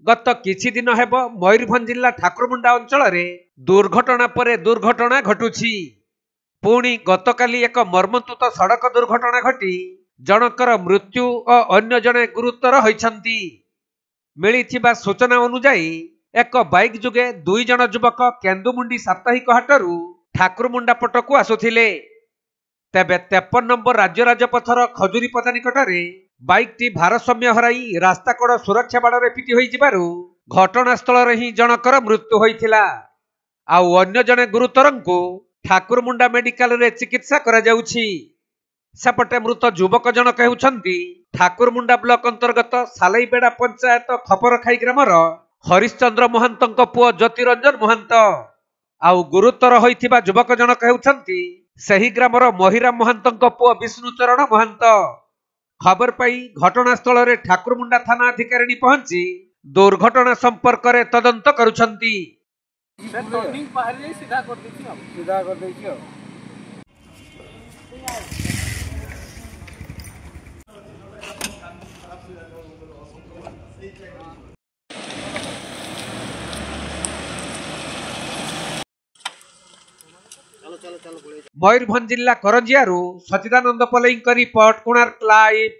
गत किछि दिन हेब मयूरभंज जिला ठाकुरमुंडा अंचल दुर्घटना पर दुर्घटना घटुछि। पुणी गतकाली एक मर्मन्तुत सड़क दुर्घटना घटी जनकर मृत्यु और अन्य जने गुरुतर होइछन्ति। मिलिथिबा सूचना अनुसार एक बाइक जुगे 2 जन युवक केन्दुमुंडी साप्ताहिक हाटरू ठाकुरमुंडा पटकू आसुथिले। तेबे 53 नंबर राज्य राजपथर खजुरीपदा निकटरे बाइक टी भारसाम्य हराई रास्ता कड़ सुरक्षा बाड़े पिटी होई जिबारु घटनास्थल रे ही जनकर मृत्यु होइथिला। आउ अन्य जने गुरुतरंकु ठाकुरमुंडा मेडिकल रे चिकित्सा करा जाउछि। सेपटे मृत युवक जनक हेउछन्ति ठाकुरमुंडा ब्लॉक अंतर्गत सालईबेड़ा पंचायत खपरखाई ग्रामर हरिश्चंद्र महंतंक पुओ ज्योतिरंजन महंत। आउ गुरुतर होइथिबा युवक जनक हेउछन्ति सही ग्रामर महिराम महंतंक पुओ विष्णुचरण महंत। खबर पाई घटनास्थल रे ठाकुरमुंडा थाना अधिकारी पहुंची दुर्घटना संपर्क रे तदंत करुछन्ति। टर्निंग पहले सीधा कर देछि अब मयूरभंज जिला करंजियारू सचिदानंद पलई रिपोर्ट कोणार्क लाइव।